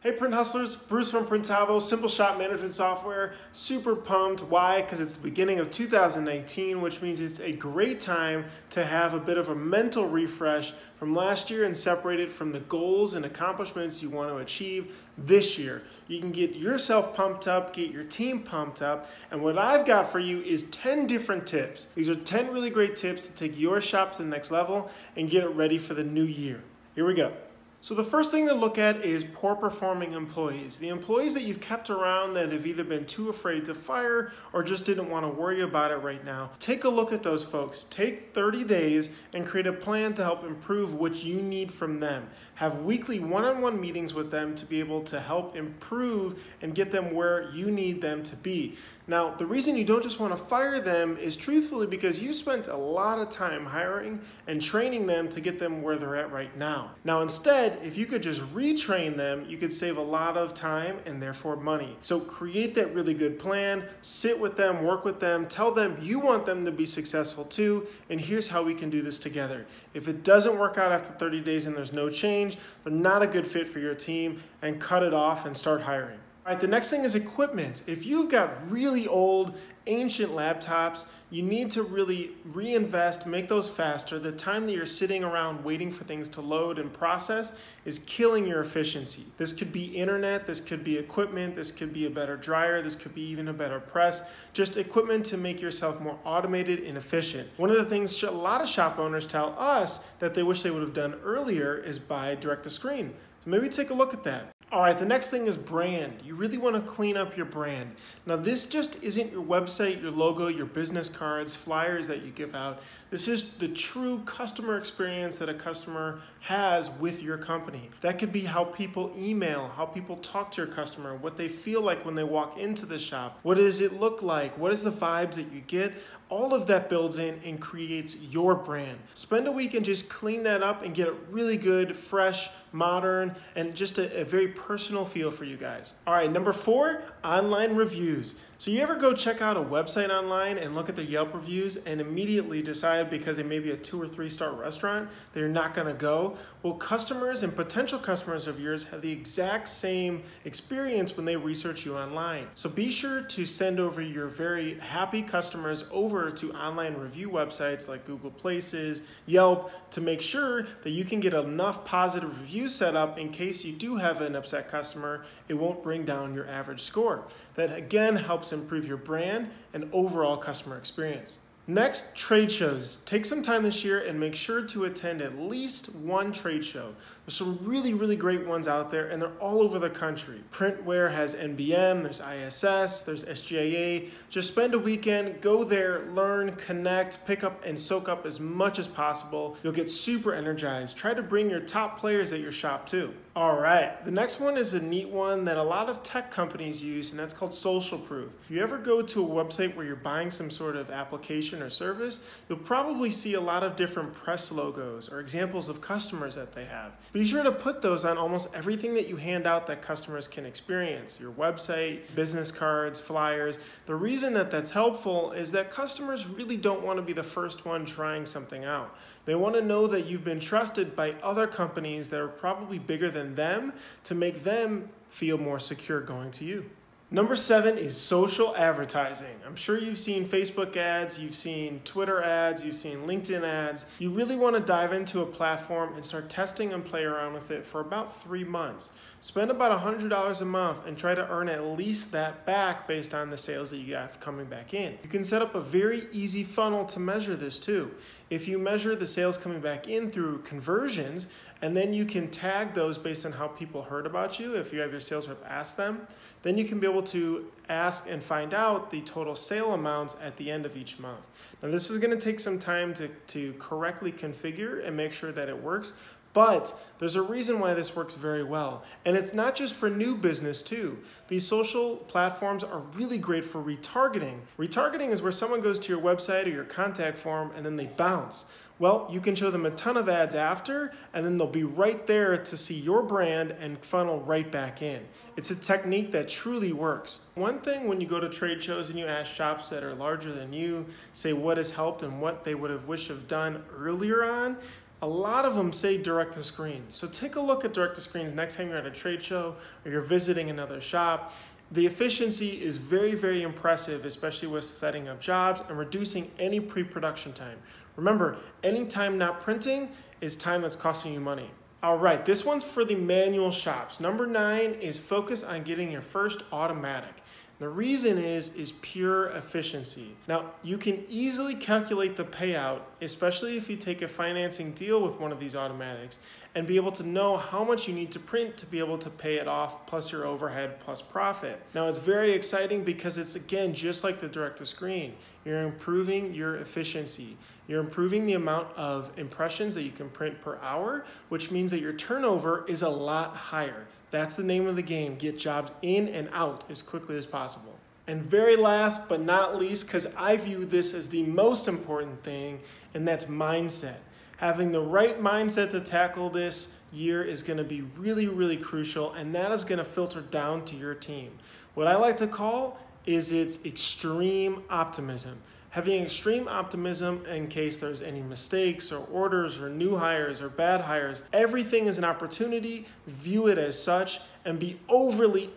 Hey Print Hustlers, Bruce from Printavo, Simple Shop Management Software. Super pumped. Why? Because it's the beginning of 2019, which means it's a great time to have a bit of a mental refresh from last year and separate it from the goals and accomplishments you want to achieve this year. You can get yourself pumped up, get your team pumped up, and what I've got for you is 10 different tips. These are 10 really great tips to take your shop to the next level and get it ready for the new year. Here we go. So the first thing to look at is poor performing employees. The employees that you've kept around that have either been too afraid to fire or just didn't want to worry about it right now. Take a look at those folks. Take 30 days and create a plan to help improve what you need from them. Have weekly one-on-one meetings with them to be able to help improve and get them where you need them to be. Now, the reason you don't just want to fire them is truthfully because you spent a lot of time hiring and training them to get them where they're at right now. Now, instead, if you could just retrain them, you could save a lot of time and therefore money. So create that really good plan, sit with them, work with them, tell them you want them to be successful too, and here's how we can do this together. If it doesn't work out after 30 days and there's no change, they're not a good fit for your team, and cut it off and start hiring. All right, the next thing is equipment. If you've got really old, ancient laptops, you need to really reinvest, make those faster. The time that you're sitting around waiting for things to load and process is killing your efficiency. This could be internet, this could be equipment, this could be a better dryer, this could be even a better press, just equipment to make yourself more automated and efficient. One of the things a lot of shop owners tell us that they wish they would have done earlier is buy direct to screen. So maybe take a look at that. All right, the next thing is brand. You really want to clean up your brand. Now, this just isn't your website, your logo, your business cards, flyers that you give out. This is the true customer experience that a customer has with your company. That could be how people email, how people talk to your customer, what they feel like when they walk into the shop. What does it look like? What is the vibes that you get? All of that builds in and creates your brand. Spend a week and just clean that up and get it really good, fresh, modern, and just a very personal feel for you guys. All right, number 4, online reviews. So you ever go check out a website online and look at the Yelp reviews and immediately decide because it may be a 2 or 3 star restaurant that you're not gonna go? Well, customers and potential customers of yours have the exact same experience when they research you online. So be sure to send over your very happy customers over to online review websites like Google Places, Yelp, to make sure that you can get enough positive reviews set up in case you do have an upset customer, it won't bring down your average score. That again helps improve your brand and overall customer experience. Next, trade shows. Take some time this year and make sure to attend at least one trade show. There's some really, really great ones out there and they're all over the country. Printwear has NBM, there's ISS, there's SGAA. Just spend a weekend, go there, learn, connect, pick up and soak up as much as possible. You'll get super energized. Try to bring your top players at your shop too. All right, the next one is a neat one that a lot of tech companies use, and that's called social proof. If you ever go to a website where you're buying some sort of application or service, you'll probably see a lot of different press logos or examples of customers that they have. Be sure to put those on almost everything that you hand out that customers can experience. Your website, business cards, flyers. The reason that that's helpful is that customers really don't want to be the first one trying something out. They want to know that you've been trusted by other companies that are probably bigger than them to make them feel more secure going to you. Number 7 is social advertising. I'm sure you've seen Facebook ads, you've seen Twitter ads, you've seen LinkedIn ads. You really want to dive into a platform and start testing and play around with it for about 3 months. Spend about $100 a month and try to earn at least that back based on the sales that you have coming back in. You can set up a very easy funnel to measure this too. If you measure the sales coming back in through conversions, and then you can tag those based on how people heard about you, if you have your sales rep ask them, then you can be able to ask and find out the total sale amounts at the end of each month. Now this is going to take some time to correctly configure and make sure that it works, but there's a reason why this works very well. And it's not just for new business too. These social platforms are really great for retargeting. Retargeting is where someone goes to your website or your contact form and then they bounce. Well, you can show them a ton of ads after, and then they'll be right there to see your brand and funnel right back in. It's a technique that truly works. One thing when you go to trade shows and you ask shops that are larger than you, say what has helped and what they would have wished have done earlier on, a lot of them say direct to screen. So take a look at direct to screens next time you're at a trade show or you're visiting another shop. The efficiency is very, very impressive, especially with setting up jobs and reducing any pre-production time. Remember, any time not printing is time that's costing you money. All right, this one's for the manual shops. Number 9 is focus on getting your first automatic. The reason is pure efficiency. Now, you can easily calculate the payout, especially if you take a financing deal with one of these automatics, and be able to know how much you need to print to be able to pay it off, plus your overhead, plus profit. Now, it's very exciting because it's, again, just like the direct-to-screen. You're improving your efficiency. You're improving the amount of impressions that you can print per hour, which means that your turnover is a lot higher. That's the name of the game. Get jobs in and out as quickly as possible. And very last but not least, because I view this as the most important thing, and that's mindset. Having the right mindset to tackle this year is going to be really, really crucial, and that is going to filter down to your team. What I like to call is its extreme optimism. Having extreme optimism in case there's any mistakes or orders or new hires or bad hires. Everything is an opportunity. View it as such and be overly,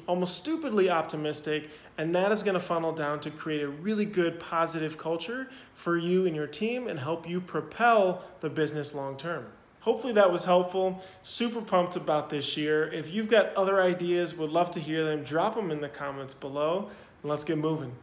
almost stupidly optimistic. And that is going to funnel down to create a really good positive culture for you and your team and help you propel the business long term. Hopefully that was helpful. Super pumped about this year. If you've got other ideas, would love to hear them. Drop them in the comments below and let's get moving.